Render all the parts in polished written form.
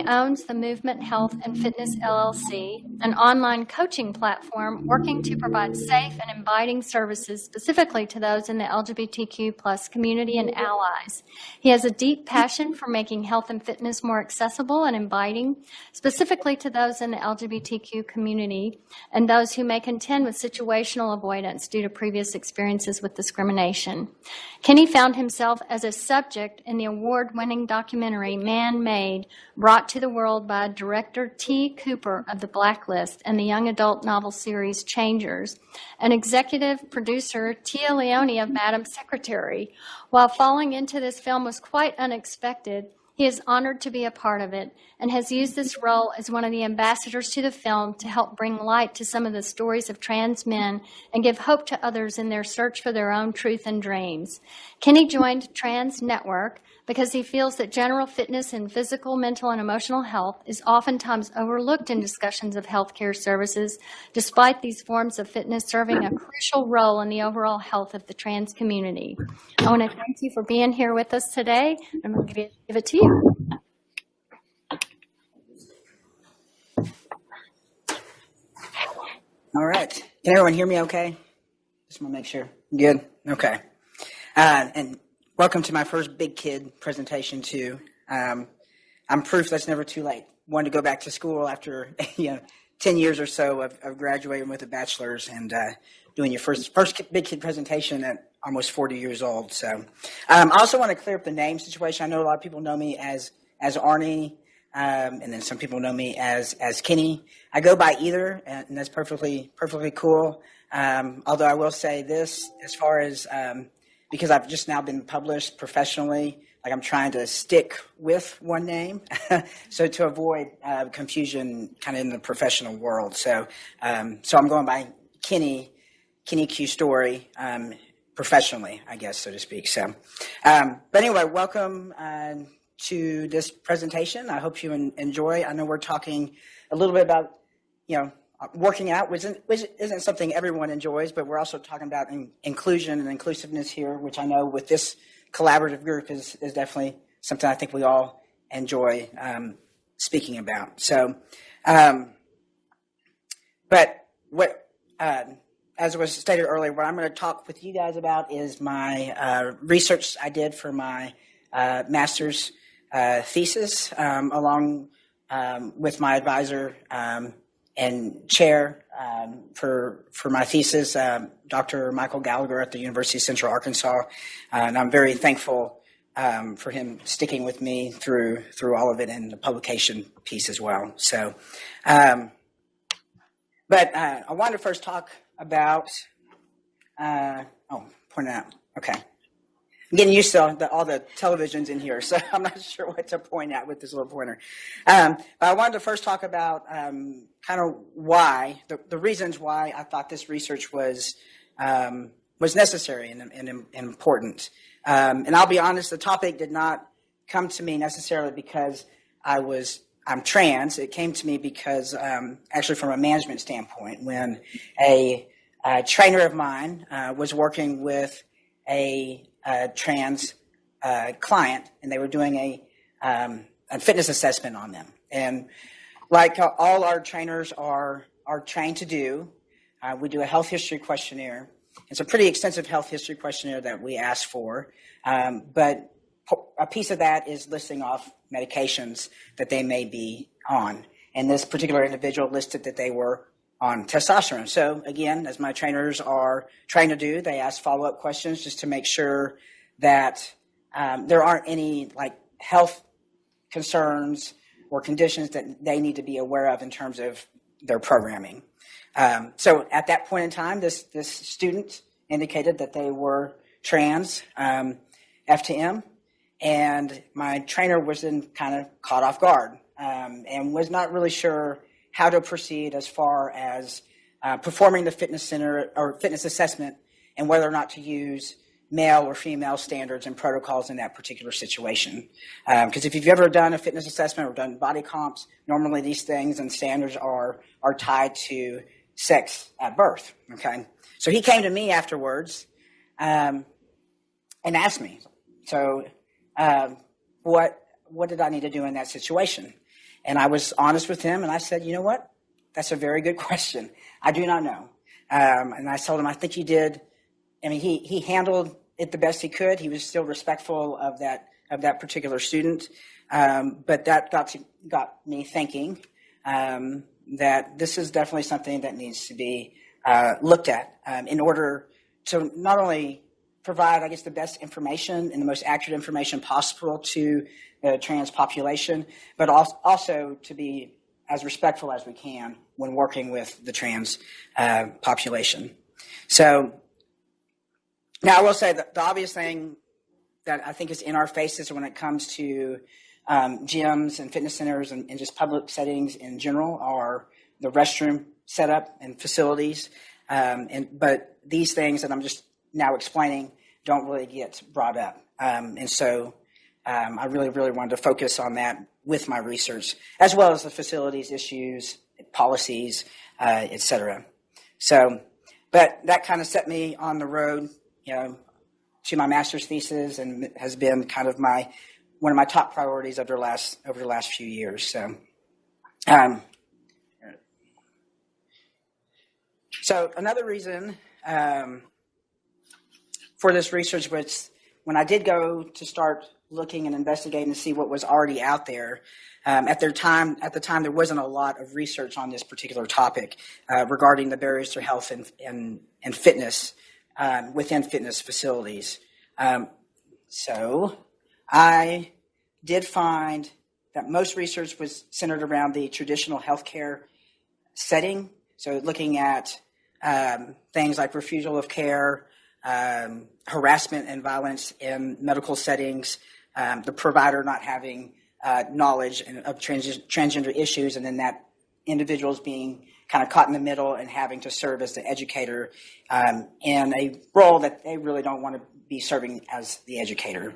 Kennie owns the Movement Health and Fitness LLC, an online coaching platform working to provide safe and inviting services specifically to those in the LGBTQ plus community and allies. He has a deep passion for making health and fitness more accessible and inviting, specifically to those in the LGBTQ community and those who may contend with situational avoidance due to previous experiences with discrimination. Kennie found himself as a subject in the award-winning documentary Man-Made, brought to the world by director T. Cooper of The Blacklist and the young adult novel series Changers, and executive producer Tia Leone of Madam Secretary. While falling into this film was quite unexpected, he is honored to be a part of it and has used this role as one of the ambassadors to the film to help bring light to some of the stories of trans men and give hope to others in their search for their own truth and dreams. Kennie joined TRANSnetwork because he feels that general fitness in physical, mental, and emotional health is oftentimes overlooked in discussions of healthcare services, despite these forms of fitness serving a crucial role in the overall health of the trans community. I want to thank you for being here with us today. I'm going to give it to you. All right. Can everyone hear me okay? Just want to make sure. Good? Okay. And welcome to my first big kid presentation, too. I'm proof that's never too late. Wanted to go back to school after 10 years or so of graduating with a bachelor's and doing your first big kid presentation at almost 40 years old. So I also want to clear up the name situation. I know a lot of people know me as Arnie, and then some people know me as Kennie. I go by either, and that's perfectly cool. Although I will say this, as far as because I've just now been published professionally, like I'm trying to stick with one name, so to avoid confusion kind of in the professional world. So I'm going by Kennie Q Story, professionally, I guess, so to speak. So, but anyway, welcome to this presentation. I hope you enjoy. I know we're talking a little bit about, working out, which isn't something everyone enjoys, but we're also talking about inclusion and inclusiveness here, which I know with this collaborative group is definitely something I think we all enjoy speaking about. So, but what, as was stated earlier, what I'm going to talk with you guys about is my research I did for my master's thesis, along with my advisor and chair for my thesis, Dr. Michael Gallagher at the University of Central Arkansas. And I'm very thankful for him sticking with me through all of it and the publication piece as well. So, but I wanted to first talk about, point it out. Okay. I'm getting used to all the televisions in here, so I'm not sure what to point at with this little pointer. But I wanted to first talk about kind of why, the reasons why I thought this research was necessary and important. And I'll be honest, the topic did not come to me necessarily because I'm trans. It came to me because, actually from a management standpoint, when a trainer of mine was working with a trans client, and they were doing a fitness assessment on them. And like all our trainers are trained to do, we do a health history questionnaire. It's a pretty extensive health history questionnaire that we ask for, but a piece of that is listing off medications that they may be on. And this particular individual listed that they were on testosterone. So again, as my trainers are trained to do, they ask follow-up questions just to make sure that there aren't any health concerns or conditions that they need to be aware of in terms of their programming. So at that point in time, this student indicated that they were trans, F to M, and my trainer was then kind of caught off guard and was not really sure how to proceed as far as performing the fitness center or fitness assessment and whether or not to use male or female standards and protocols in that particular situation. Because if you've ever done a fitness assessment or done body comps, normally these things and standards are tied to sex at birth. Okay, so he came to me afterwards and asked me, so what did I need to do in that situation? And I was honest with him, and I said, you know what? That's a very good question. I do not know. And I told him, I think you did. I mean, he handled it the best he could. He was still respectful of that particular student. But that got me thinking that this is definitely something that needs to be looked at in order to not only provide, I guess, the best information and the most accurate information possible to the trans population, but also to be as respectful as we can when working with the trans population. So now I will say that the obvious thing that I think is in our faces when it comes to gyms and fitness centers and just public settings in general are the restroom setup and facilities. But these things that I'm just now explaining don't really get brought up. And so I really wanted to focus on that with my research, as well as the facilities issues, policies, et cetera. So, but that kind of set me on the road, to my master's thesis, and has been kind of one of my top priorities over the last few years. So, so another reason for this research was when I did go to start looking and investigating to see what was already out there. At the time, there wasn't a lot of research on this particular topic regarding the barriers to health and fitness within fitness facilities. So I did find that most research was centered around the traditional healthcare setting. So looking at things like refusal of care, harassment and violence in medical settings, the provider not having knowledge of transgender issues, and then that individuals being kind of caught in the middle and having to serve as the educator in a role that they really don't want to be serving as the educator.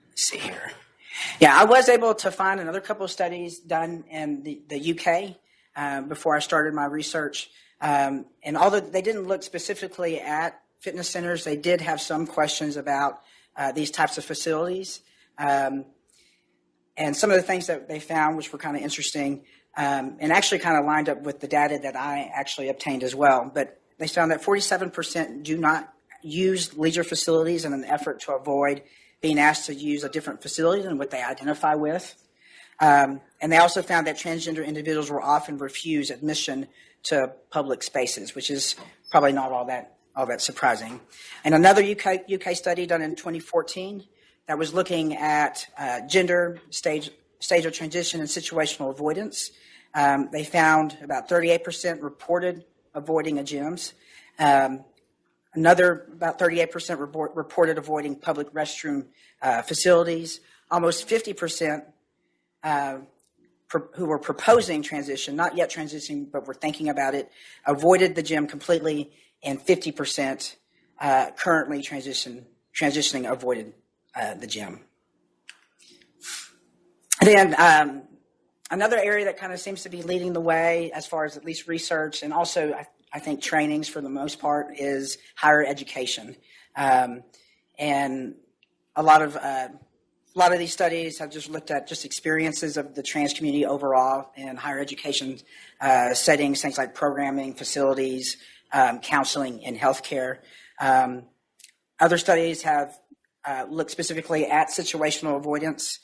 Let's see here. Yeah, I was able to find another couple of studies done in the UK before I started my research. And although they didn't look specifically at fitness centers, they did have some questions about these types of facilities. And some of the things that they found, which were kind of interesting, and actually kind of lined up with the data that I actually obtained as well. But they found that 47% do not use leisure facilities in an effort to avoid being asked to use a different facility than what they identify with. And they also found that transgender individuals were often refused admission to public spaces, which is probably not all that surprising. And another UK study done in 2014 that was looking at gender, stage of transition, and situational avoidance. They found about 38% reported avoiding a gyms. Another about 38% reported avoiding public restroom facilities. Almost 50% who were proposing transition, not yet transitioning, but were thinking about it, avoided the gym completely, and 50% currently transitioning avoided the gym. And then another area that kind of seems to be leading the way as far as at least research and also I think trainings for the most part is higher education. And a lot of these studies have just looked at just experiences of the trans community overall in higher education settings, things like programming, facilities, counseling, and healthcare. Other studies have looked specifically at situational avoidance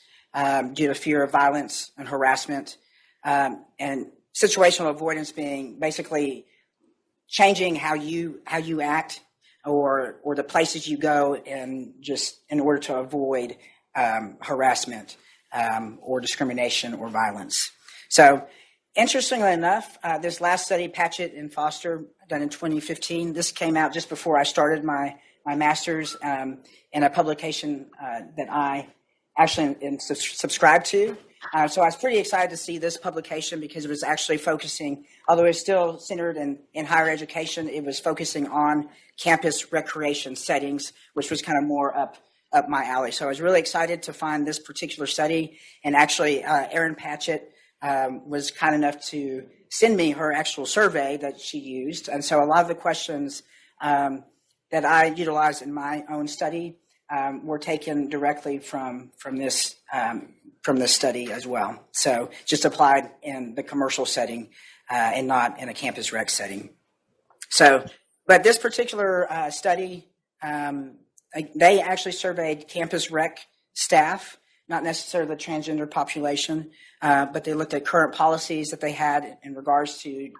due to fear of violence and harassment, and situational avoidance being basically changing how you act or the places you go and just in order to avoid harassment or discrimination or violence. So interestingly enough, this last study, Patchett and Foster, done in 2015, this came out just before I started my master's in a publication that I actually subscribe to. So I was pretty excited to see this publication because it was actually focusing, although it's still centered in higher education, it was focusing on campus recreation settings, which was kind of more up my alley. So I was really excited to find this particular study. And actually, Erin Patchett was kind enough to send me her actual survey that she used. And so a lot of the questions that I utilized in my own study were taken directly from this study as well. So just applied in the commercial setting and not in a campus rec setting. So, but this particular study, they actually surveyed campus rec staff, not necessarily the transgender population, but they looked at current policies that they had in regards to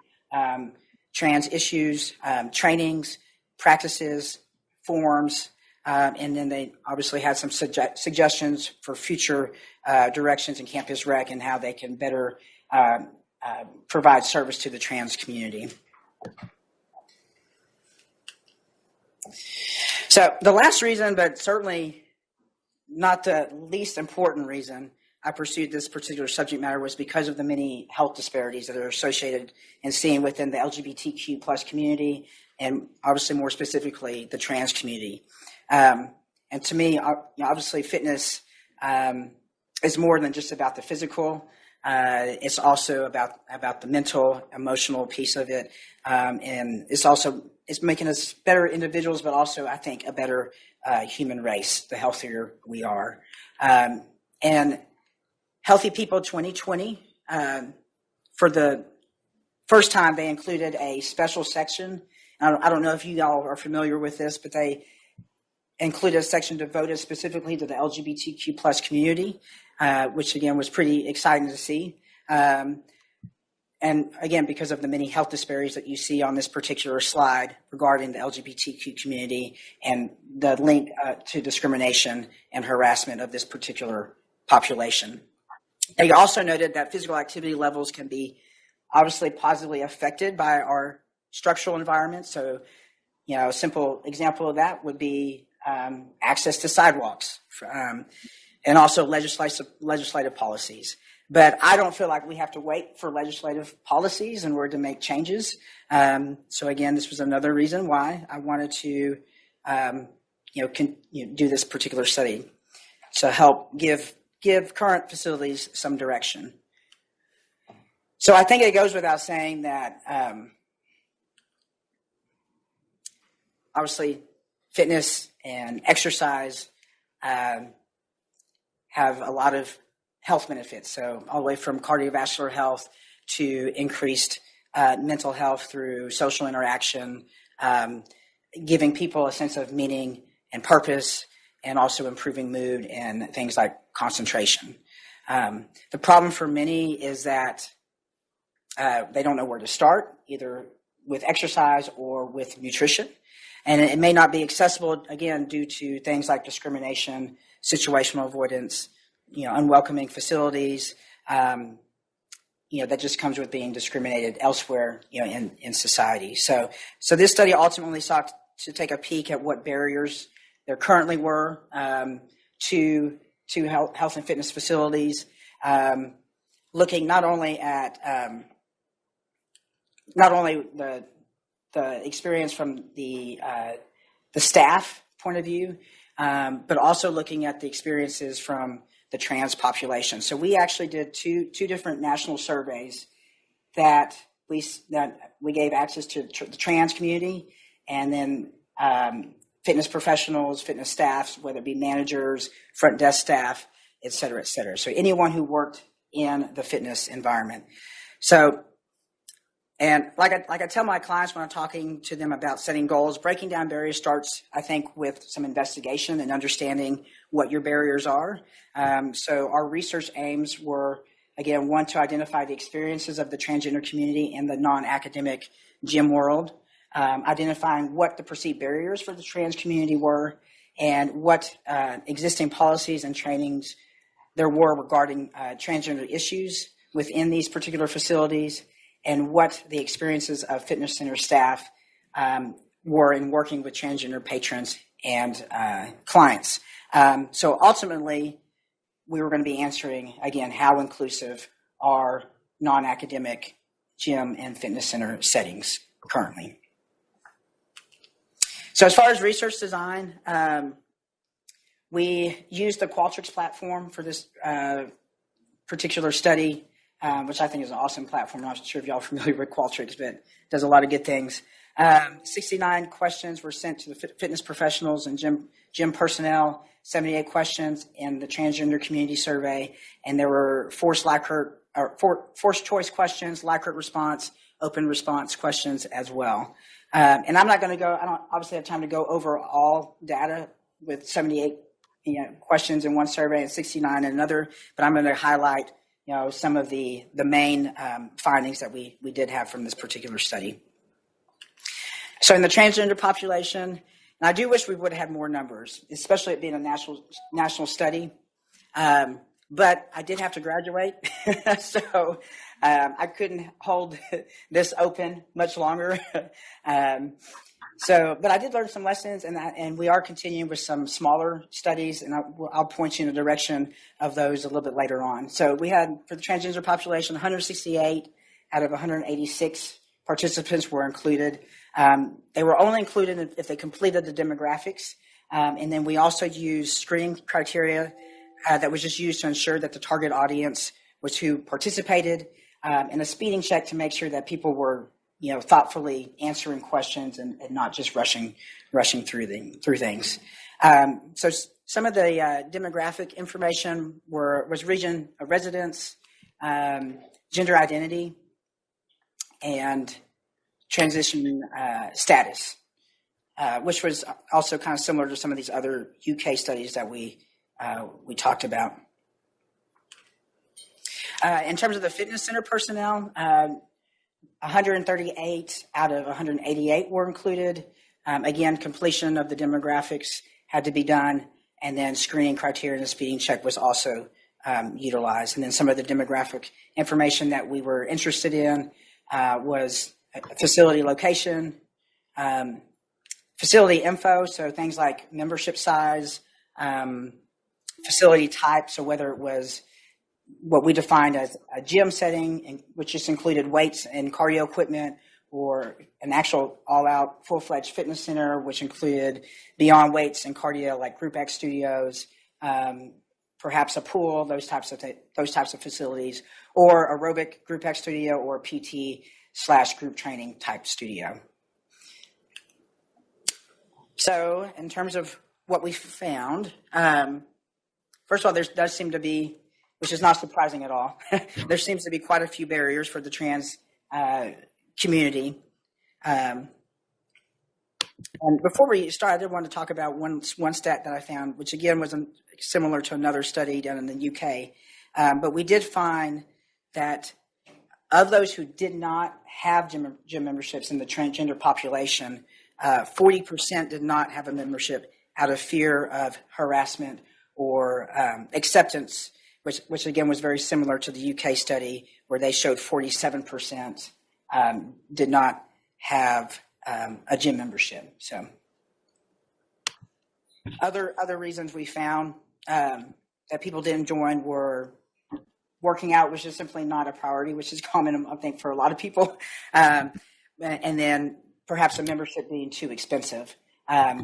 trans issues, trainings, practices, forms, and then they obviously had some suggestions for future directions in campus rec and how they can better provide service to the trans community. So the last reason, but certainly not the least important reason I pursued this particular subject matter, was because of the many health disparities that are associated and seen within the LGBTQ plus community, and obviously more specifically the trans community. And to me, obviously fitness is more than just about the physical. It's also about the mental, emotional piece of it. And it's making us better individuals, but also, I think, a better human race, the healthier we are. And Healthy People 2020, for the first time, they included a special section. I don't know if you all are familiar with this, but they included a section devoted specifically to the LGBTQ plus community, which again was pretty exciting to see. And again, because of the many health disparities that you see on this particular slide regarding the LGBTQ community and the link to discrimination and harassment of this particular population. They also noted that physical activity levels can be obviously positively affected by our structural environment. So, a simple example of that would be access to sidewalks and also legislative policies. But I don't feel like we have to wait for legislative policies in order to make changes. So again, this was another reason why I wanted to, do this particular study to help give current facilities some direction. So I think it goes without saying that obviously fitness and exercise have a lot of health benefits. So all the way from cardiovascular health to increased mental health through social interaction, giving people a sense of meaning and purpose, and also improving mood and things like concentration. The problem for many is that they don't know where to start, either with exercise or with nutrition. And it may not be accessible, again, due to things like discrimination, situational avoidance, unwelcoming facilities, that just comes with being discriminated elsewhere, in society. So this study ultimately sought to take a peek at what barriers there currently were to health and fitness facilities, looking not only at the experience from the staff point of view, but also looking at the experiences from the trans population. So we actually did two different national surveys that we gave access to the trans community, and then fitness professionals, fitness staffs, whether it be managers, front desk staff, et cetera, et cetera. So anyone who worked in the fitness environment. So, and like I tell my clients when I'm talking to them about setting goals, breaking down barriers starts, I think, with some investigation and understanding what your barriers are. So our research aims were, again, one, to identify the experiences of the transgender community in the non-academic gym world, identifying what the perceived barriers for the trans community were, and what existing policies and trainings there were regarding transgender issues within these particular facilities, and what the experiences of fitness center staff were in working with transgender patrons and clients. So ultimately, we were going to be answering, again, how inclusive are non-academic gym and fitness center settings currently. So as far as research design, we used the Qualtrics platform for this particular study, which I think is an awesome platform. I'm not sure if y'all are familiar with Qualtrics, but it does a lot of good things. 69 questions were sent to the fitness professionals and gym gym personnel, 78 questions in the transgender community survey, and there were forced choice questions, Likert response, open response questions as well. And I'm not going to go, I don't obviously have time to go over all data with 78 questions in one survey and 69 in another, but I'm going to highlight some of the main findings that we did have from this particular study. So in the transgender population, and I do wish we would have had more numbers, especially it being a national study. But I did have to graduate, so I couldn't hold this open much longer. But I did learn some lessons, and we are continuing with some smaller studies, and I'll point you in the direction of those a little bit later on. So we had, for the transgender population, 168 out of 186 participants were included. They were only included if they completed the demographics, and then we also used screening criteria that was just used to ensure that the target audience was who participated, and a speeding check to make sure that people were thoughtfully answering questions and not just rushing through things. So some of the demographic information was region of residence, gender identity, and transition status, which was also kind of similar to some of these other UK studies that we talked about. In terms of the fitness center personnel, 138 out of 188 were included. Again, completion of the demographics had to be done, and then screening criteria and a speeding check was also utilized. And then some of the demographic information that we were interested in was facility location, facility info, so things like membership size, facility type, so whether it was what we defined as a gym setting, which just included weights and cardio equipment, or an actual all-out full-fledged fitness center, which included beyond weights and cardio, like Group X studios, perhaps a pool, those types of facilities, or aerobic Group X studio, or PT/group training type studio. So, in terms of what we found, first of all, there does seem to be, which is not surprising at all, there seems to be quite a few barriers for the trans community. And before we start, I did want to talk about one stat that I found, which again was similar to another study done in the UK. But we did find that of those who did not have gym memberships in the transgender population, 40% did not have a membership out of fear of harassment or acceptance, which again was very similar to the UK study, where they showed 47% did not have a gym membership. So other reasons we found that people didn't join were working out, which is simply not a priority, which is common, I think, for a lot of people, and then perhaps a membership being too expensive,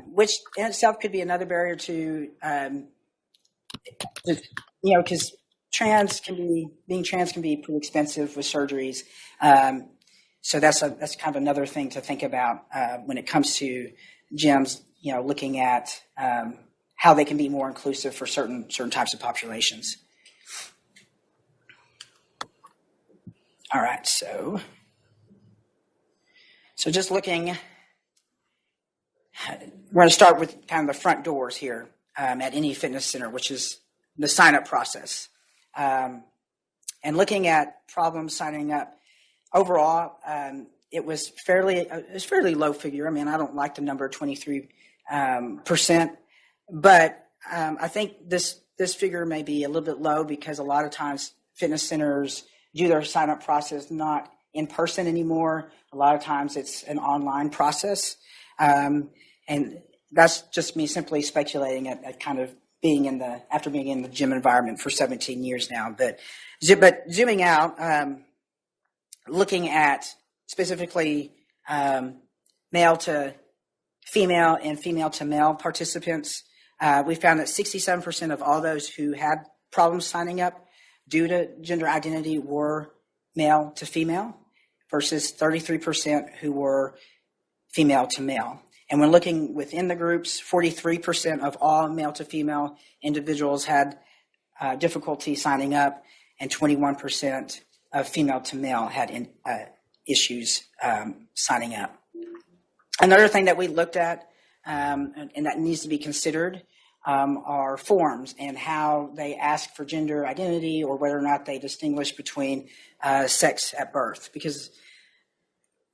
which in itself could be another barrier to because being trans can be pretty expensive with surgeries. So that's kind of another thing to think about when it comes to gyms, looking at how they can be more inclusive for certain types of populations. All right, so just looking, we're going to start with kind of the front doors here at any fitness center, which is the sign-up process. And looking at problems signing up, overall, it was fairly low figure. I mean, I don't like the number 23%, but I think this figure may be a little bit low because a lot of times fitness centers do their sign-up process not in person anymore. A lot of times it's an online process, and that's just me simply speculating at kind of after being in the gym environment for 17 years now. But zooming out, looking at specifically male to female and female to male participants, we found that 67% of all those who had problems signing up due to gender identity were male to female versus 33% who were female to male. And when looking within the groups, 43% of all male to female individuals had difficulty signing up, and 21% of female to male had issues signing up. Another thing that we looked at, and that needs to be considered, are forms and how they ask for gender identity or whether or not they distinguish between sex at birth. Because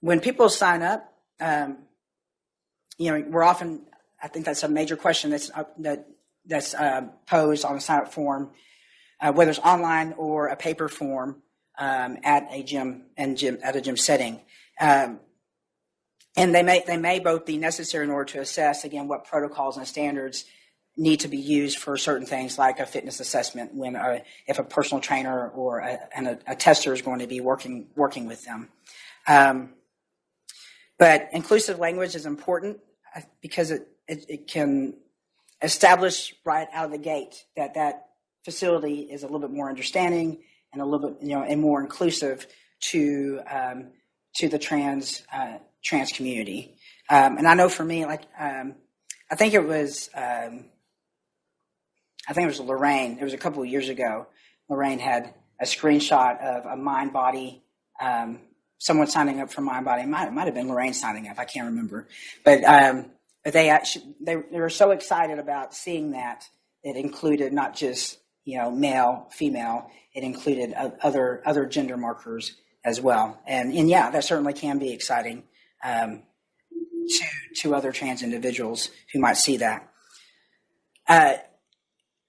when people sign up, we're often, I think that's a major question that's posed on a sign-up form, whether it's online or a paper form at a gym setting. And they may both be necessary in order to assess, again, what protocols and standards need to be used for certain things like a fitness assessment if a personal trainer or a tester is going to be working with them. But inclusive language is important because it can establish right out of the gate that facility is a little bit more understanding and a little bit, and more inclusive to the trans community. And I know for me, I think it was Lorraine. It was a couple of years ago. Lorraine had a screenshot of a MindBody, someone signing up for MindBody. It might have been Lorraine signing up. I can't remember. But they were so excited about seeing that it included not just male, female. It included other gender markers as well. And yeah, that certainly can be exciting to other trans individuals who might see that.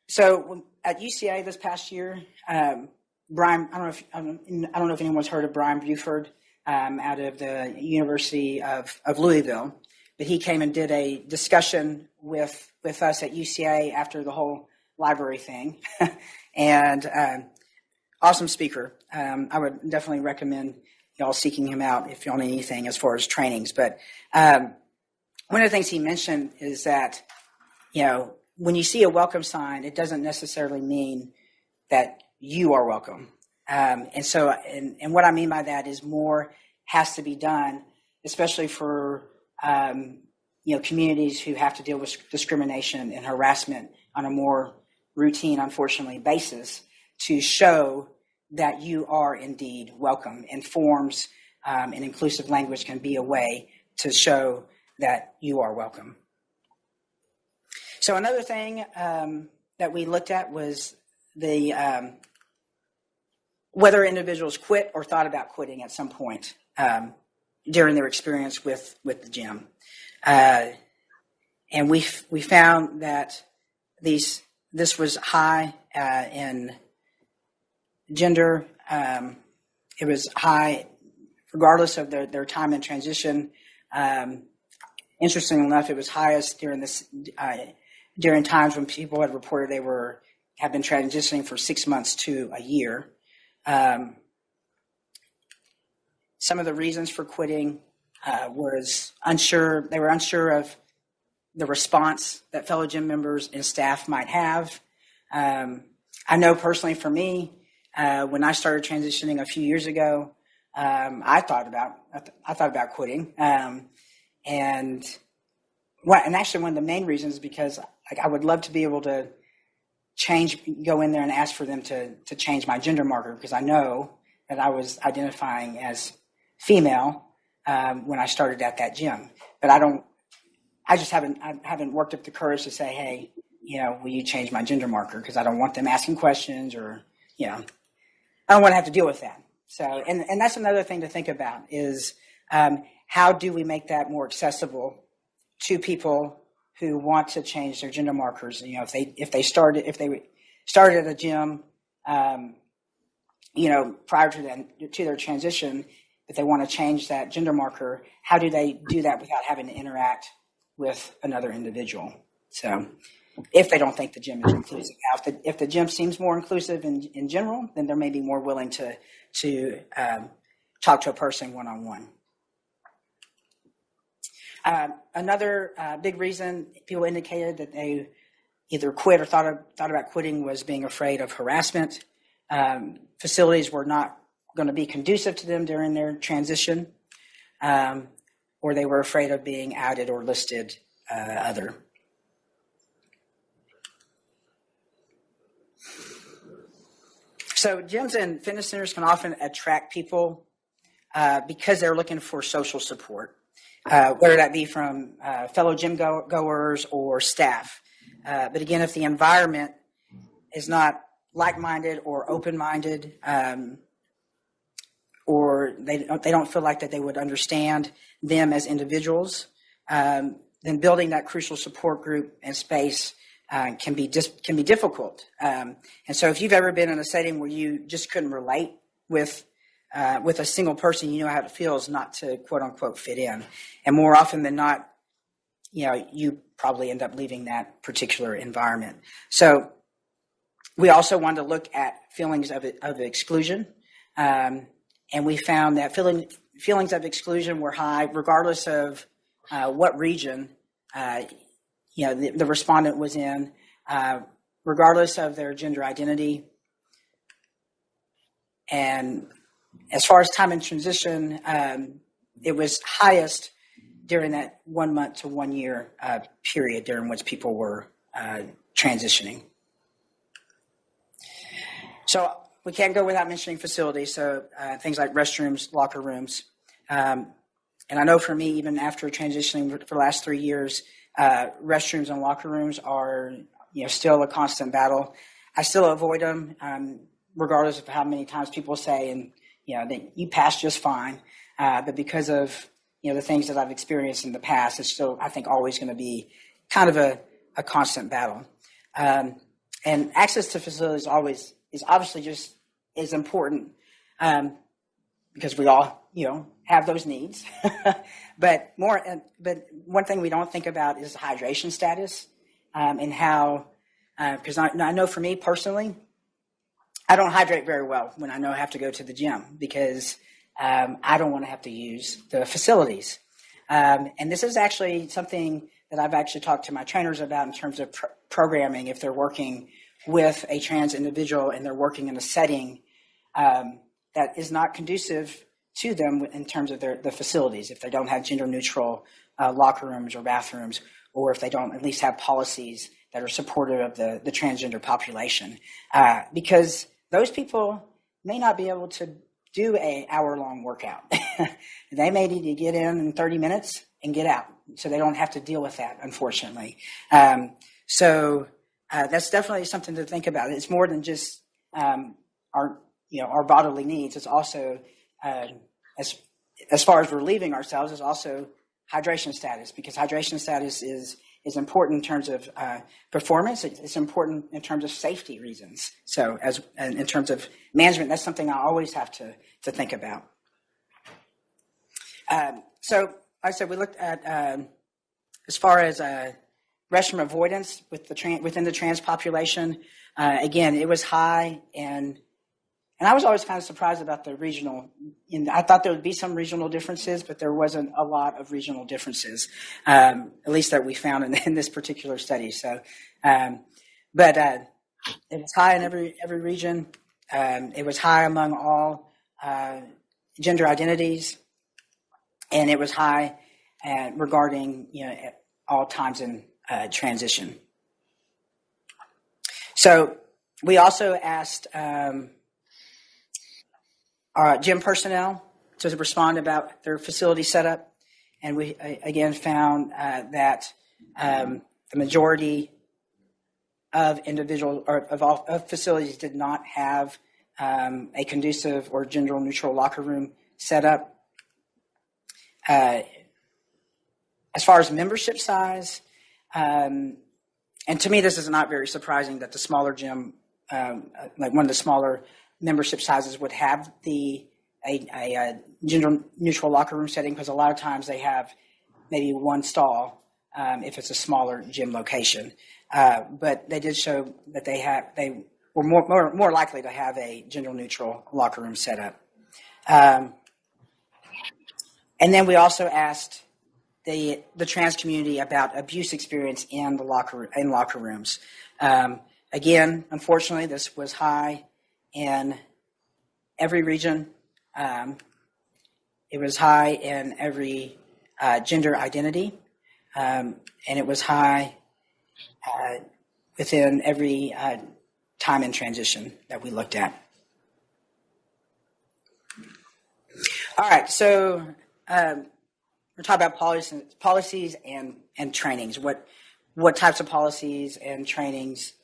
So at UCA this past year, Brian, I don't know if anyone's heard of Brian Buford out of the University of Louisville, but he came and did a discussion with us at UCA after the whole library thing, and awesome speaker. I would definitely recommend y'all seeking him out if y'all need anything as far as trainings. But one of the things he mentioned is that when you see a welcome sign, it doesn't necessarily mean that you are welcome. And so what I mean by that is more has to be done, especially for communities who have to deal with discrimination and harassment on a more routine, unfortunately, basis, to show that you are indeed welcome. And forms and inclusive language can be a way to show that you are welcome. So another thing that we looked at was the whether individuals quit or thought about quitting at some point during their experience with the gym. And we found that this was high in gender. It was high regardless of their time in transition. Interestingly enough, it was highest during times when people had reported they have been transitioning for 6 months to a year. Some of the reasons for quitting was unsure. They were unsure of the response that fellow gym members and staff might have. I know personally for me, when I started transitioning a few years ago, I thought about quitting. And actually one of the main reasons is because I would love to be able to go in there and ask for them to change my gender marker, because I know that I was identifying as female when I started at that gym. But I haven't worked up the courage to say, hey, will you change my gender marker? Because I don't want them asking questions, or, I don't want to have to deal with that. So, and that's another thing to think about is how do we make that more accessible to people who want to change their gender markers? If they started at a gym, prior to their transition, if they want to change that gender marker, how do they do that without having to interact with another individual? So, if they don't think the gym is inclusive. Now, if the gym seems more inclusive in general, then they may be more willing to talk to a person one-on-one. Another big reason people indicated that they either quit or thought about quitting was being afraid of harassment. Facilities were not going to be conducive to them during their transition. or they were afraid of being outed or listed other. So gyms and fitness centers can often attract people because they're looking for social support, whether that be from fellow gym goers or staff. But again, if the environment is not like-minded or open-minded, or they don't feel like that they would understand them as individuals, then building that crucial support group and space can be difficult. And so if you've ever been in a setting where you just couldn't relate with a single person, you know how it feels not to quote unquote fit in. And more often than not, you probably end up leaving that particular environment. So we also wanted to look at feelings of exclusion. And we found that feelings of exclusion were high regardless of what region the respondent was in, regardless of their gender identity. And as far as time in transition, it was highest during that 1 month to 1 year period during which people were transitioning. So we can't go without mentioning facilities, so things like restrooms, locker rooms. And I know for me, even after transitioning for the last 3 years, restrooms and locker rooms are still a constant battle. I still avoid them, regardless of how many times people say, and that you passed just fine. But because of the things that I've experienced in the past, it's still, I think, always going to be kind of a constant battle. And access to facilities is obviously just as important, because we all have those needs. but one thing we don't think about is hydration status, and how, because I know for me personally, I don't hydrate very well when I know I have to go to the gym, because I don't want to have to use the facilities. And this is actually something that I've actually talked to my trainers about in terms of programming, if they're working with a trans individual and they're working in a setting that is not conducive to them in terms of the facilities, if they don't have gender neutral locker rooms or bathrooms, or if they don't at least have policies that are supportive of the transgender population, because those people may not be able to do an hour-long workout. They may need to get in 30 minutes and get out, so they don't have to deal with that, unfortunately. So that's definitely something to think about. It's more than just our bodily needs. It's also, as far as relieving ourselves, is also hydration status, because hydration status is important in terms of performance. It's important in terms of safety reasons. So in terms of management, that's something I always have to think about. So like I said, we looked at as far as restroom avoidance within the trans population. Again, it was high, and I was always kind of surprised about the regional. I thought there would be some regional differences, but there wasn't a lot of regional differences, at least that we found in this particular study. So, but it was high in every region. It was high among all gender identities, and it was high regarding at all times in transition. So we also asked gym personnel to respond about their facility setup, and we again found that the majority of individual or of facilities did not have a conducive or gender neutral locker room setup. As far as membership size, and to me this is not very surprising that the smaller gym, like one of the smaller membership sizes, would have a gender neutral locker room setting, because a lot of times they have maybe one stall if it's a smaller gym location. But they did show that they were more likely to have a gender neutral locker room setup. And then we also asked the trans community about abuse experience in locker rooms. Again, unfortunately, this was high in every region. It was high in every gender identity, and it was high within every time in transition that we looked at. All right, so we're talking about policies and trainings. What types of policies and trainings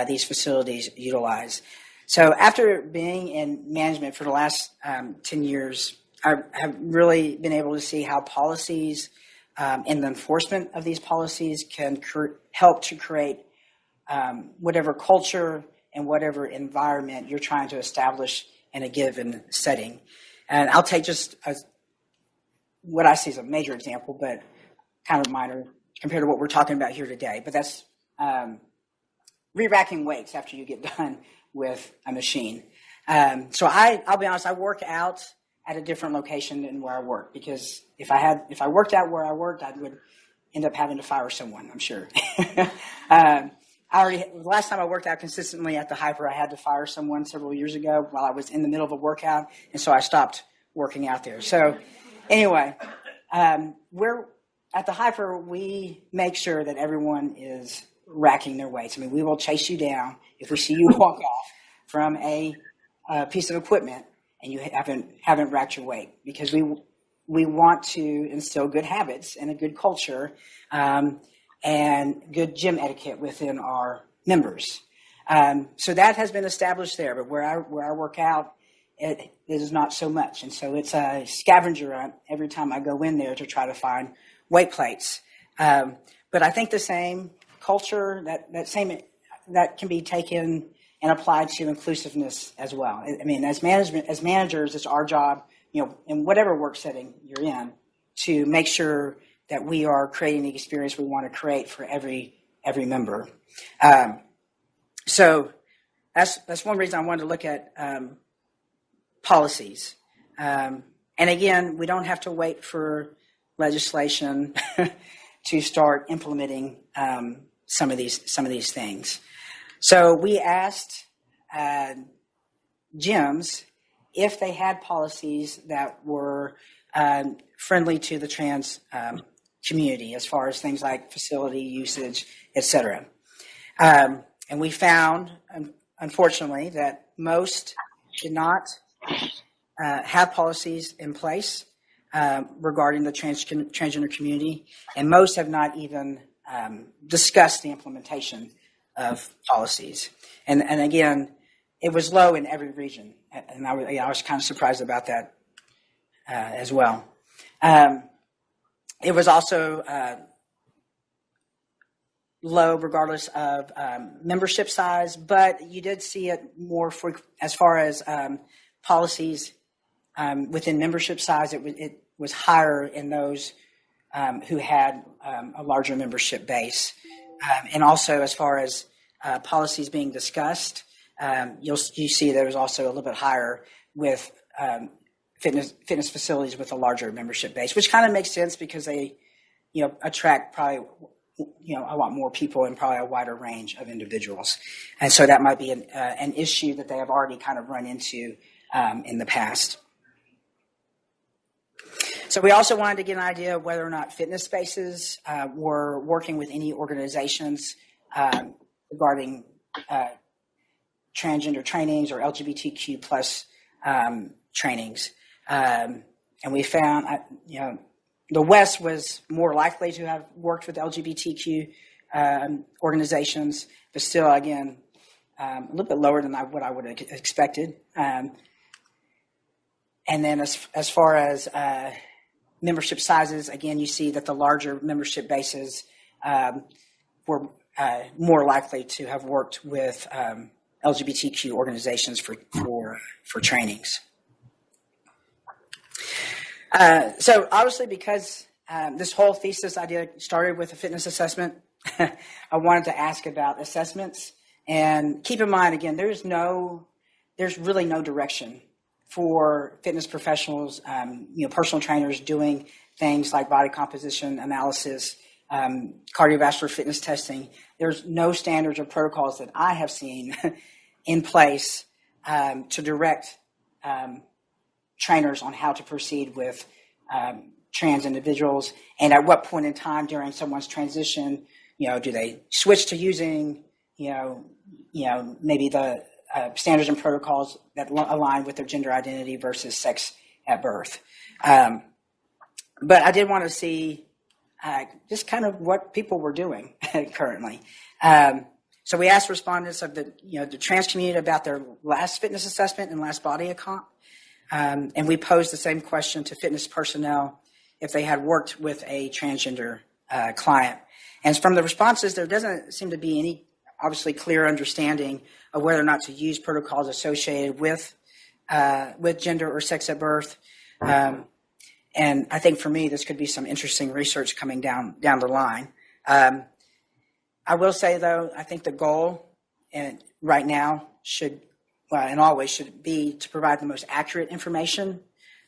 these facilities utilize. So after being in management for the last 10 years, I have really been able to see how policies and the enforcement of these policies can help to create whatever culture and whatever environment you're trying to establish in a given setting. And I'll take just what I see as a major example, but kind of minor compared to what we're talking about here today. But that's re-racking weights after you get done with a machine. So I'll be honest, I work out at a different location than where I work, because if I worked out where I worked, I would end up having to fire someone, I'm sure. The last time I worked out consistently at the Hyper, I had to fire someone several years ago while I was in the middle of a workout, and so I stopped working out there. So anyway, we're at the Hyper, we make sure that everyone is racking their weights. I mean, we will chase you down if we see you walk off from a piece of equipment and you haven't racked your weight, because we want to instill good habits and a good culture and good gym etiquette within our members. So that has been established there, but where I work out, it is not so much. And so it's a scavenger hunt every time I go in there to try to find weight plates. But I think the same culture, that can be taken and applied to inclusiveness as well. I mean, as managers, it's our job, in whatever work setting you're in, to make sure that we are creating the experience we want to create for every member. So that's one reason I wanted to look at policies. And again, we don't have to wait for legislation to start implementing some of these things. So we asked gyms if they had policies that were friendly to the trans community, as far as things like facility usage, et cetera. And we found, unfortunately, that most did not have policies in place regarding the transgender community, and most have not even discussed the implementation of policies. And again, it was low in every region, and I was kind of surprised about that as well. It was also low regardless of membership size, but you did see it more as far as policies within membership size. It was higher in those who had a larger membership base. And also, as far as policies being discussed, you see that it was also a little bit higher with fitness facilities with a larger membership base, which kind of makes sense because they, attract probably, a lot more people and probably a wider range of individuals. And so that might be an issue that they have already kind of run into in the past. So we also wanted to get an idea of whether or not fitness spaces were working with any organizations regarding transgender trainings or LGBTQ plus trainings. And we found, the West was more likely to have worked with LGBTQ organizations, but still, again, a little bit lower than what I would have expected. And then as far as membership sizes, again, you see that the larger membership bases were more likely to have worked with LGBTQ organizations for trainings. So obviously, because this whole thesis idea started with a fitness assessment, I wanted to ask about assessments. And keep in mind, again, there's really no direction for fitness professionals, personal trainers doing things like body composition analysis, cardiovascular fitness testing. There's no standards or protocols that I have seen in place to direct trainers on how to proceed with trans individuals, and at what point in time during someone's transition, do they switch to using, maybe the standards and protocols that align with their gender identity versus sex at birth. But I did want to see just kind of what people were doing currently. So we asked respondents of the trans community about their last fitness assessment and last body comp. And we posed the same question to fitness personnel if they had worked with a transgender client. And from the responses, there doesn't seem to be any obviously clear understanding of whether or not to use protocols associated with gender or sex at birth. And I think for me, this could be some interesting research coming down the line. I will say, though, I think the goal right now should and always should be to provide the most accurate information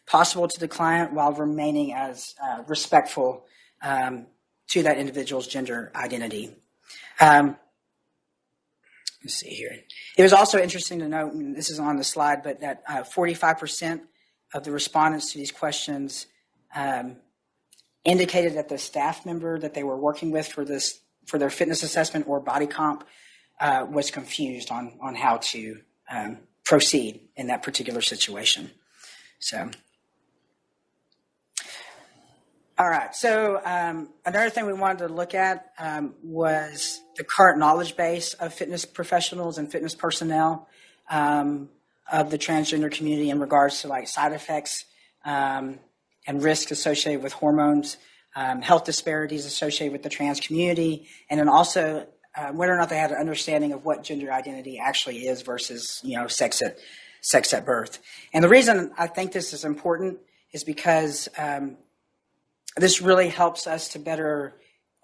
possible to the client while remaining as respectful to that individual's gender identity. Let's see here. It was also interesting to note, and this is on the slide, but that 45% of the respondents to these questions indicated that the staff member that they were working with for their fitness assessment or body comp was confused on how to proceed in that particular situation. So, all right. So another thing we wanted to look at was the current knowledge base of fitness professionals and fitness personnel of the transgender community in regards to like side effects and risks associated with hormones, health disparities associated with the trans community, and then also whether or not they had an understanding of what gender identity actually is versus, sex at birth. And the reason I think this is important is because this really helps us to better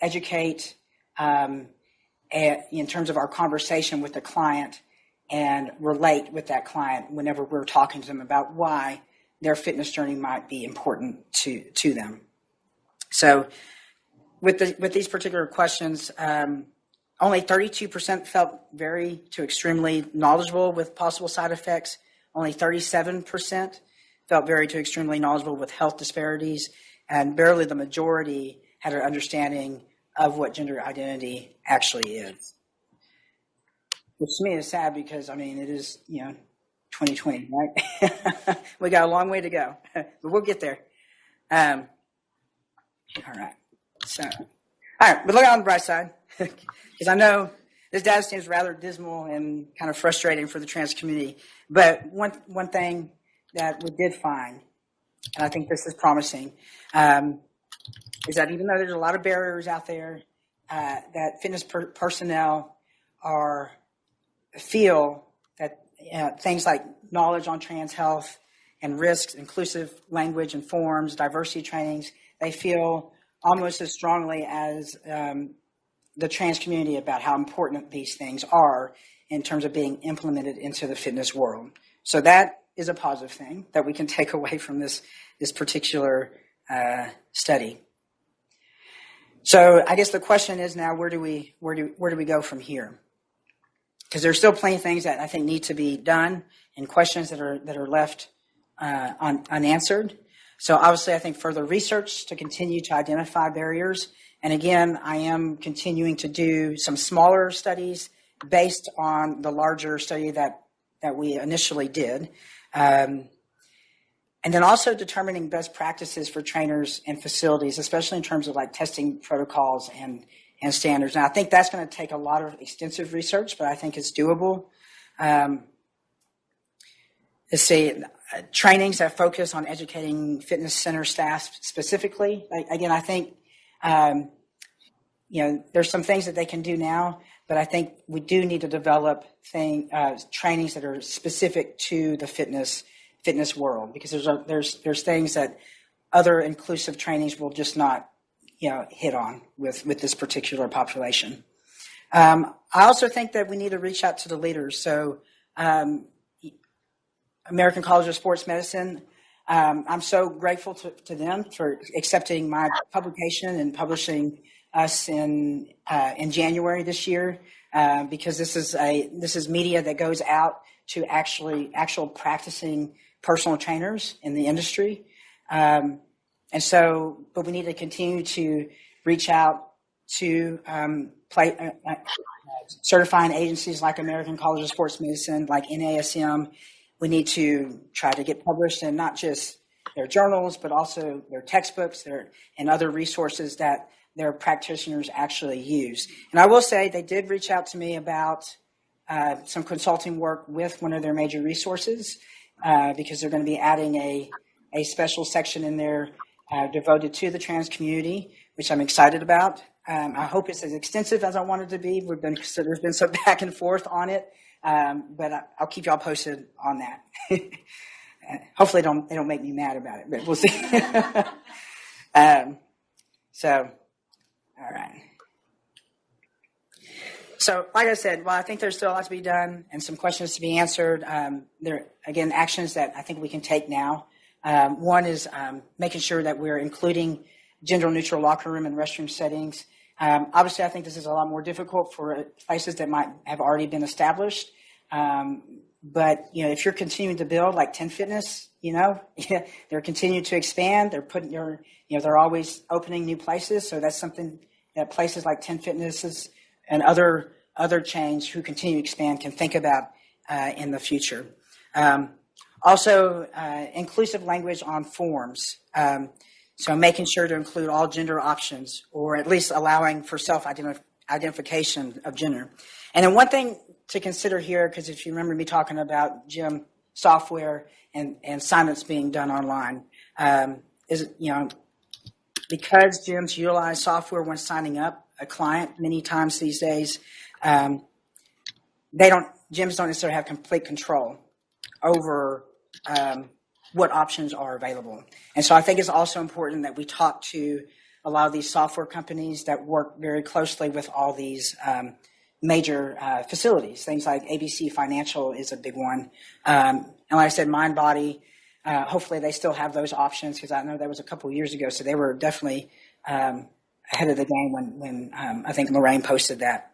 educate in terms of our conversation with the client and relate with that client whenever we're talking to them about why their fitness journey might be important to them. So with these particular questions, only 32% felt very to extremely knowledgeable with possible side effects. Only 37% felt very to extremely knowledgeable with health disparities, and barely the majority had an understanding of what gender identity actually is. Which to me is sad because, it is, 2020, right? We got a long way to go, but we'll get there. All right. So, all right, but look on the bright side, because I know this data seems rather dismal and kind of frustrating for the trans community. But one thing that we did find, and I think this is promising, is that even though there's a lot of barriers out there, that fitness personnel feel that things like knowledge on trans health and risks, inclusive language and forms, diversity trainings, they feel almost as strongly as the trans community about how important these things are in terms of being implemented into the fitness world. So that is a positive thing that we can take away from this particular study. So I guess the question is now, where do we go from here? Because there's still plenty of things that I think need to be done and questions that are left unanswered. So obviously, I think further research to continue to identify barriers. And again, I am continuing to do some smaller studies based on the larger study that we initially did. And then also determining best practices for trainers and facilities, especially in terms of like testing protocols and standards. And I think that's going to take a lot of extensive research, but I think it's doable. Let's see, trainings that focus on educating fitness center staff specifically. Again, I think, there's some things that they can do now, but I think we do need to develop trainings that are specific to the fitness world, because there's things that other inclusive trainings will just not hit on with this particular population. I also think that we need to reach out to the leaders. So American College of Sports Medicine, I'm so grateful to them for accepting my publication and publishing us in January this year, because this is media that goes out to actual practicing personal trainers in the industry. But we need to continue to reach out to certifying agencies like American College of Sports Medicine, like NASM. We need to try to get published in not just their journals, but also their textbooks and other resources that their practitioners actually use. And I will say they did reach out to me about some consulting work with one of their major resources because they're going to be adding a special section in there devoted to the trans community, which I'm excited about. I hope it's as extensive as I want it to be. There's been some back and forth on it, but I'll keep y'all posted on that. Hopefully they don't make me mad about it, but we'll see. All right. So, like I said, I think there's still a lot to be done and some questions to be answered. There, again, actions that I think we can take now. One is making sure that we're including gender-neutral locker room and restroom settings. Obviously, I think this is a lot more difficult for places that might have already been established. But, if you're continuing to build like 10 Fitness, they're continuing to expand. They're always opening new places. So that's something that places like 10 Fitnesses and other chains who continue to expand can think about in the future. Also, inclusive language on forms. So making sure to include all gender options, or at least allowing for self-identification of gender. And then one thing to consider here, because if you remember me talking about gym software and assignments being done online, is, because gyms utilize software when signing up a client many times these days, gyms don't necessarily have complete control over what options are available. And so I think it's also important that we talk to a lot of these software companies that work very closely with all these major facilities. Things like ABC Financial is a big one. And like I said, MindBody, hopefully they still have those options, because I know that was a couple of years ago. So they were definitely ahead of the game when I think Lorraine posted that.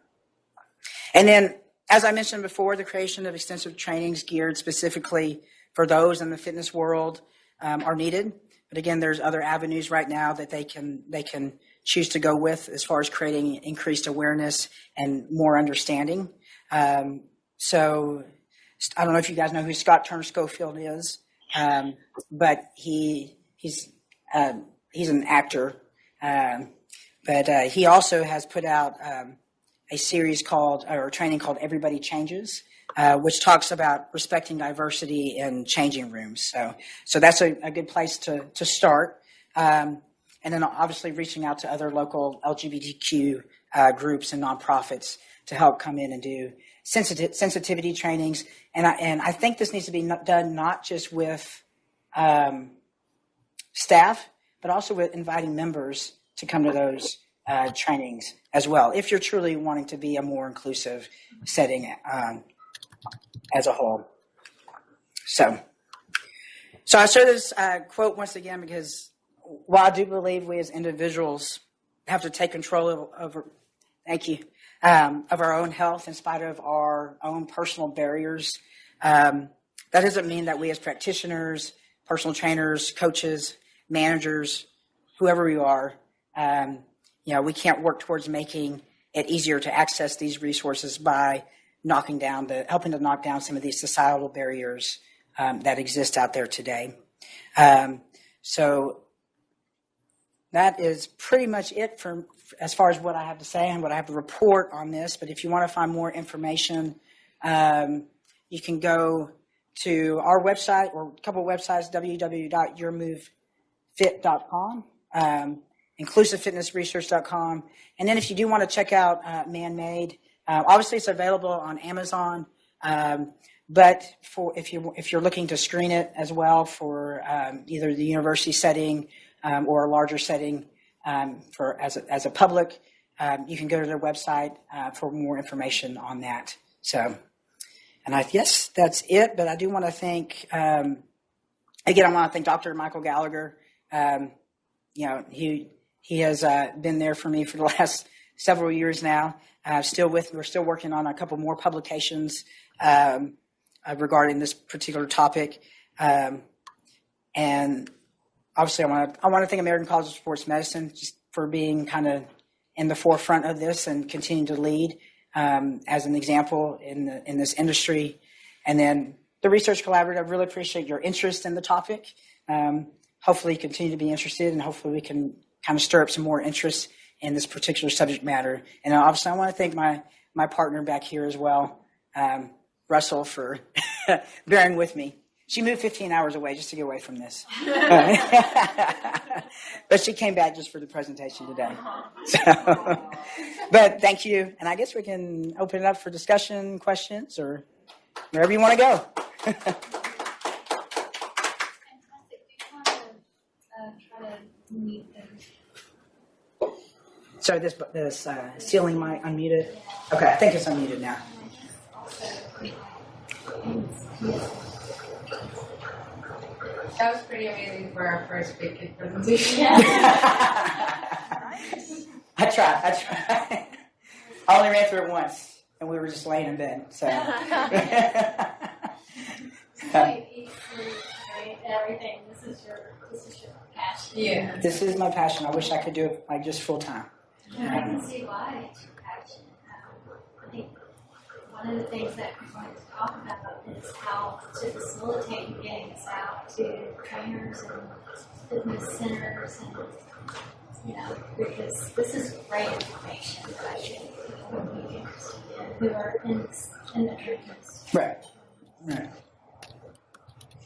And then, as I mentioned before, the creation of extensive trainings geared specifically for those in the fitness world are needed. But again, there's other avenues right now that they can choose to go with as far as creating increased awareness and more understanding. So I don't know if you guys know who Scott Turner Schofield is, but he's an actor. But he also has put out a series training called Everybody Changes, which talks about respecting diversity in changing rooms. So that's a good place to start. And then obviously reaching out to other local LGBTQ groups and nonprofits to help come in and do sensitivity trainings. And I think this needs to be done not just with staff, but also with inviting members to come to those trainings as well, if you're truly wanting to be a more inclusive setting as a whole. So I share this quote once again because while I do believe we as individuals have to take control of our own health in spite of our own personal barriers, that doesn't mean that we as practitioners, personal trainers, coaches, managers, whoever we are, we can't work towards making it easier to access these resources by helping to knock down some of these societal barriers that exist out there today. So that is pretty much it as far as what I have to say and what I have to report on this. But if you want to find more information, you can go to our website or a couple of websites, www.yourmovefit.com, inclusivefitnessresearch.com. And then if you do want to check out Man-Made, obviously it's available on Amazon. But if you're looking to screen it as well for either the university setting or a larger setting as a public, you can go to their website for more information on that. So, and I guess that's it. But I do want to thank again. I want to thank Dr. Michael Gallagher. He has been there for me for the last several years now. We're still working on a couple more publications regarding this particular topic, and obviously I want to thank American College of Sports Medicine just for being kind of in the forefront of this and continuing to lead as an example in this industry. And then the Research Collaborative, I really appreciate your interest in the topic. Hopefully you continue to be interested, and hopefully we can kind of stir up some more interest in this particular subject matter. And obviously I want to thank my partner back here as well, Russell, for bearing with me. She moved 15 hours away just to get away from this. But she came back just for the presentation today. So, but thank you. And I guess we can open it up for discussion, questions, or wherever you want to go. So this ceiling mic unmuted? Okay, I think it's unmuted now. That was pretty amazing for our first big kid presentation. I tried. I only ran through it once, and we were just laying in bed. So. Everything. This is your passion. Yeah. This is my passion. I wish I could do it like just full time. I can see why it's your passion. I think one of the things that we're going to talk about is how to facilitate getting this out to trainers and fitness centers, and because this is great information that I think people would be interested in who are in the treatments. Right.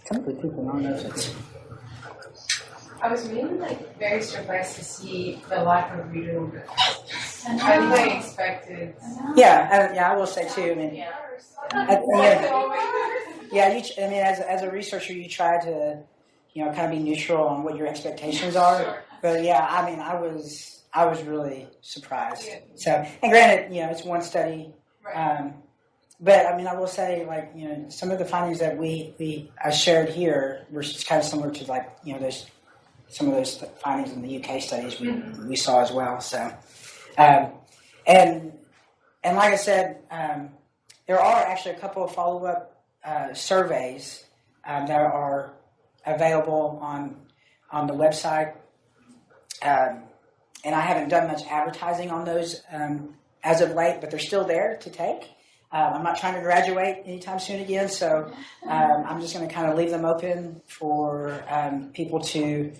Some of the people don't know if it's. I was really very surprised to see the lack of regional differences. I think I expected. Yeah, I will say too. I mean, Yeah. As a researcher, you try to, kind of be neutral on what your expectations are. Sure. But yeah, I mean, I was really surprised. Yeah. So, and granted, it's one study. Right. But I mean, I will say, some of the findings that I shared here were kind of similar to some of those findings in the UK studies we saw as well. So, and like I said, there are actually a couple of follow-up surveys that are available on the website, and I haven't done much advertising on those as of late, but they're still there to take. I'm not trying to graduate anytime soon again, so I'm just going to kind of leave them open for people to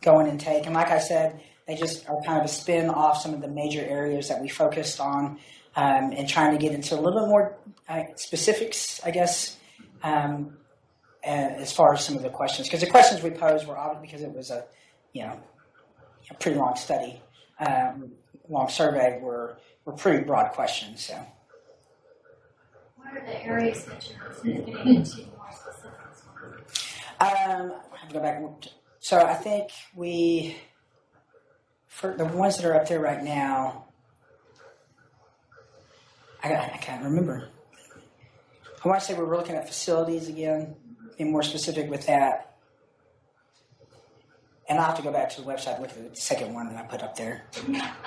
go in and take. And like I said, they just are kind of a spin off some of the major areas that we focused on, and trying to get into a little bit more specifics, I guess, as far as some of the questions. Because the questions we posed were obvious because it was a pretty long study, long survey, were pretty broad questions. So. What are the areas that you're getting into more specifics? I have to go back. So I think for the ones that are up there right now, I can't remember. I want to say we're looking at facilities again, being more specific with that. And I'll have to go back to the website and look at the second one that I put up there.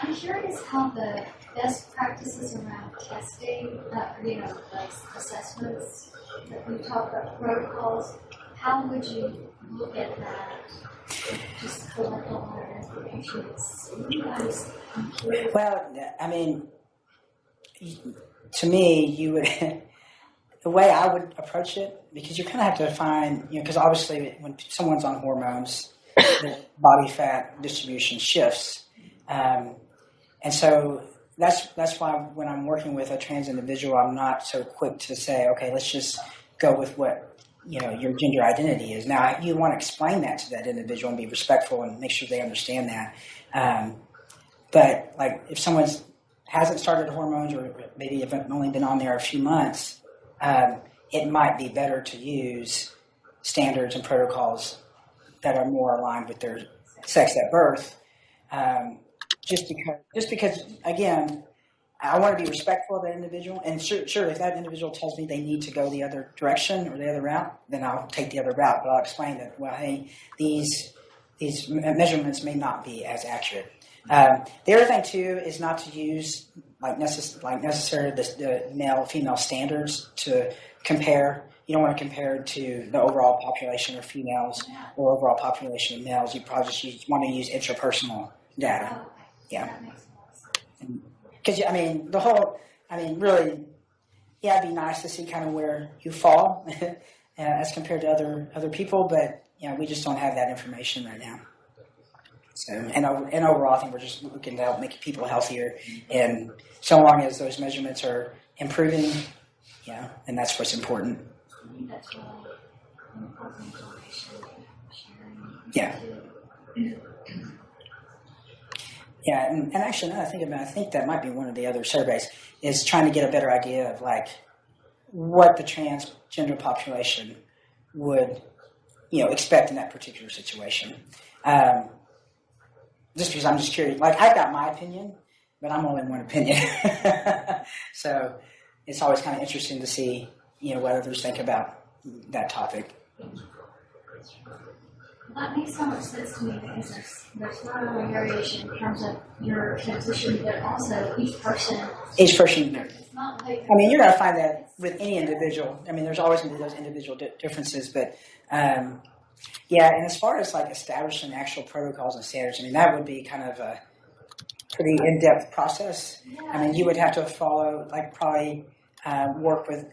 I'm curious how the best practices around testing, like assessments, that we talk about protocols, how would you look at that? Just collect all that information. I'm curious. Well, I mean, to me, you would, the way I would approach it, because you kind of have to find, because obviously when someone's on hormones, the body fat distribution shifts. And so that's why when I'm working with a trans individual, I'm not so quick to say, okay, let's just go with what, your gender identity is. Now, you want to explain that to that individual and be respectful and make sure they understand that. But if someone hasn't started hormones, or maybe have only been on there a few months, it might be better to use standards and protocols that are more aligned with their sex at birth, just because, again, I want to be respectful of that individual. And sure, if that individual tells me they need to go the other direction or the other route, then I'll take the other route. But I'll explain that, well, hey, these measurements may not be as accurate. The other thing too is not to use necessarily the male-female standards to compare. You don't want to compare it to the overall population of females or overall population of males. You probably just want to use interpersonal data. Yeah. Because, really, yeah, it'd be nice to see kind of where you fall as compared to other people, but, we just don't have that information right now. So, and overall, I think we're just looking to help make people healthier, and so long as those measurements are improving, and that's what's important. That's really important information sharing. Yeah. Yeah, and actually, now that I think about it, I think that might be one of the other surveys, is trying to get a better idea of, like, what the transgender population would, expect in that particular situation. Just because I'm just curious. Like, I've got my opinion, but I'm only one opinion. So it's always kind of interesting to see, what others think about that topic. That makes so much sense to me because there's not only variation in terms of your transition, but also each person. Each person. It's not like. You're going to find that with any individual. There's always going to be those individual differences, but and as far as like establishing actual protocols and standards, that would be kind of a pretty in-depth process. Yeah. You would have to follow, like, probably work with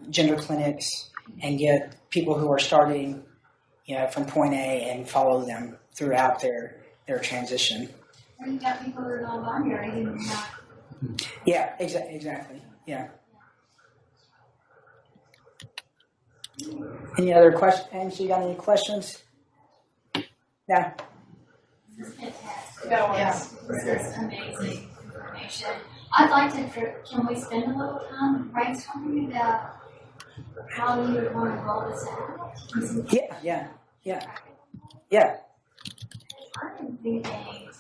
gender clinics and get people who are starting, from point A and follow them throughout their transition. Or you got people who are non-binary who are not. Yeah, exactly. Yeah. Any other questions? You got any questions? Yeah. This is fantastic. Yes. This is amazing information. I'd like to, can we spend a little time brainstorming about how you would want to roll this out? Yeah. I'm thinking,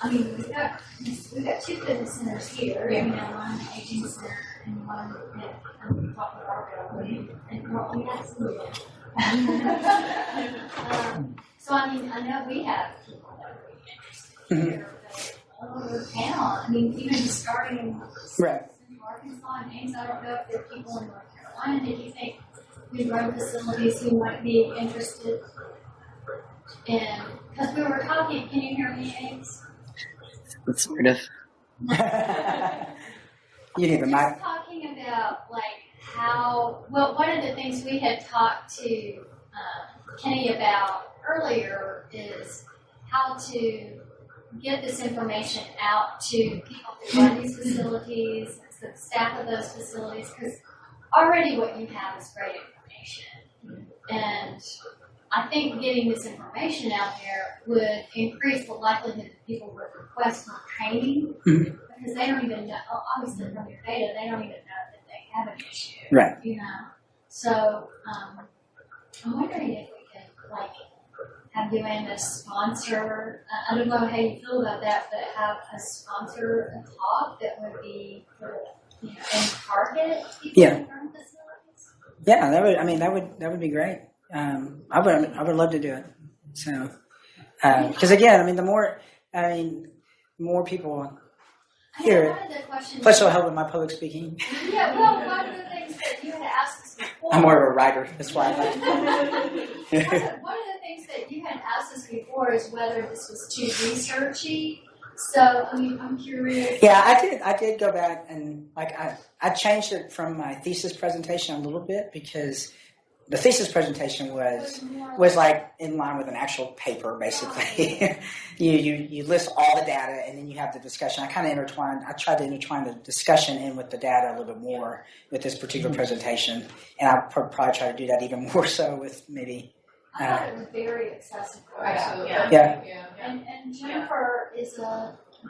we've got two fitness centers here, one at the aging center and one at top of our building, and that's so I know we have people that would be interested here, but all over town, even just starting Right. in Arkansas and Ames, I don't know if there are people in North Carolina. Did you think we'd run facilities who might be interested in, because we were talking, can you hear me, Ames? Sort of. You need the mic. Just talking about one of the things we had talked to Kennie about earlier is how to get this information out to people who run these facilities, the staff of those facilities, because already what you have is great information. And I think getting this information out there would increase the likelihood that people would request more training, because they don't even know, obviously from your data, they don't even know that they have an issue. Right. So I'm wondering if we could have UNLISTED sponsor, I don't know how you feel about that, but have a sponsor a talk that would be for, and target people in current facilities. Yeah, that would be great. I would love to do it. So, because again, the more people hear it, plus it'll help with my public speaking. Yeah, well, one of the things that you had asked us before. I'm more of a writer, that's why I like One of the things that you had asked us before is whether this was too researchy. So, I'm curious. Yeah, I did go back and I changed it from my thesis presentation a little bit, because the thesis presentation was like in line with an actual paper, basically. you list all the data and then you have the discussion. I tried to intertwine the discussion in with the data a little bit more with this particular presentation, and I'll probably try to do that even more so with maybe. I thought it was very accessible. Absolutely. Yeah. And Jennifer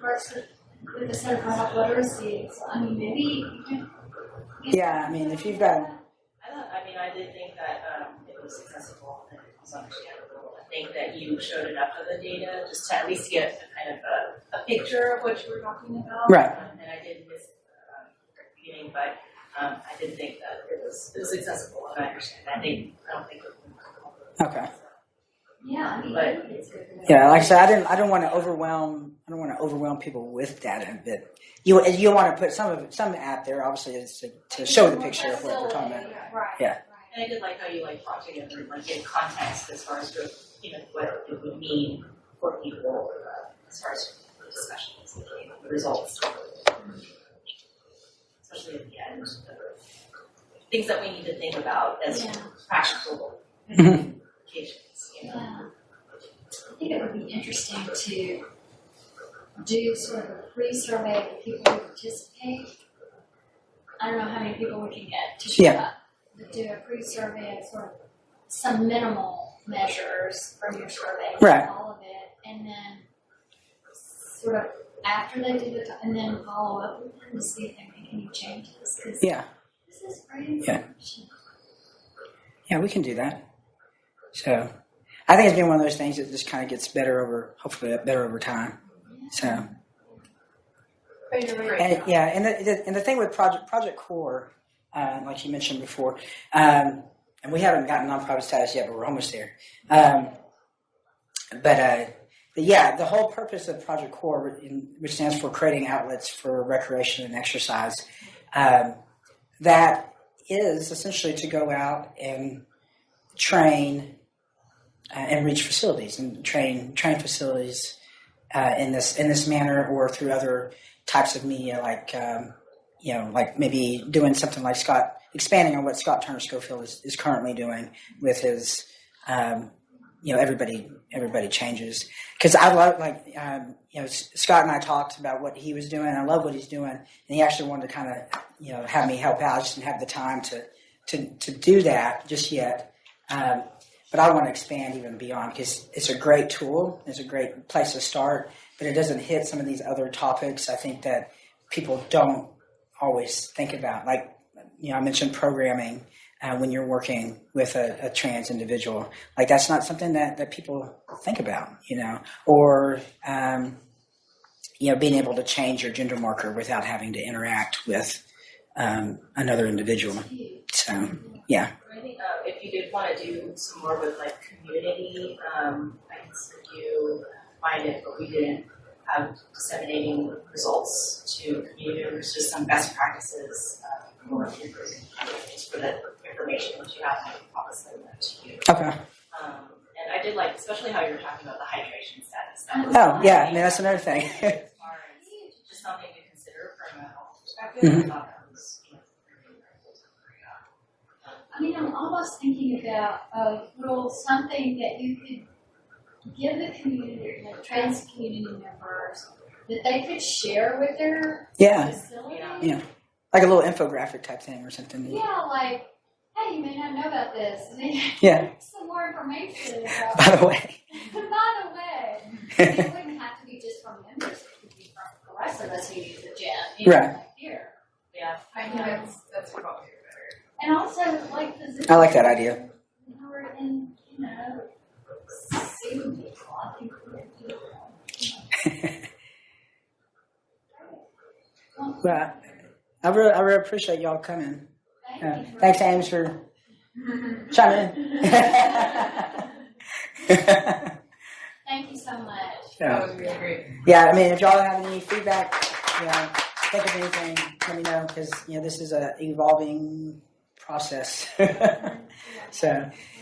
works with the Center for Health Literacy, so maybe you can. Yeah, if you've got. I did think that it was accessible and it was understandable. I think that you showed enough of the data just to at least get kind of a picture of what you were talking about. Right. And I did miss the beginning, but I did think that it was accessible, and I understand. I don't think it was. Okay. Yeah, but it's good. Yeah, like I said, I don't want to overwhelm people with data, but you want to put some out there, obviously, to show the picture of what we're talking about. Right. Yeah. And I did like how you like brought together like in context as far as what it would mean for people as far as the discussions, the results, especially at the end. Things that we need to think about as practical applications. Yeah. I think it would be interesting to do sort of a pre-survey of the people who participate. I don't know how many people we can get to show up, but do a pre-survey of sort of some minimal measures from your survey, Right. all of it, and then sort of after they do the, and then follow up with them to see if they're making any changes. Yeah. This is great information. Yeah, we can do that. So I think it's been one of those things that just kind of gets better hopefully better over time. So, and the thing with Project Core, like you mentioned before, and we haven't gotten nonprofit status yet, but we're almost there. But the whole purpose of Project Core, which stands for creating outlets for recreation and exercise, that is essentially to go out and train and reach facilities and train facilities in this manner, or through other types of media, like like maybe doing something like expanding on what Scott Turner Schofield is currently doing with his everybody changes. Because I love Scott and I talked about what he was doing. I love what he's doing, and he actually wanted to kind of have me help out. I just didn't have the time to do that just yet. But I want to expand even beyond, because it's a great tool. It's a great place to start, but it doesn't hit some of these other topics I think that people don't always think about. Like, I mentioned programming when you're working with a trans individual. Like, that's not something that people think about, or, being able to change your gender marker without having to interact with another individual. So, yeah. I think if you did want to do some more with like community, I can send you find it, but we didn't have disseminating results to community members, just some best practices just for the information that you have. I can probably send that to you. Okay. And I did like, especially how you were talking about the hydration status. That's another thing. As far as just something to consider from a health perspective, I thought that was I'm almost thinking about something that you could give the community, the trans community members, that they could share with their facility. Yeah, like a little infographic type thing or something. Yeah, like, hey, you may not know about this. Yeah. Some more information about By the way. It wouldn't have to be just from members. It could be from the rest of us who use the gym. Right. Like here. Yeah, I think that's probably better. And also, like, the I like that idea. We're in, seeing people. I think we're Well, I really appreciate y'all coming. Thanks, Ames, for chiming in. Thank you so much. That was really great. Yeah, if y'all have any feedback, think of anything, let me know, because this is an evolving process. So.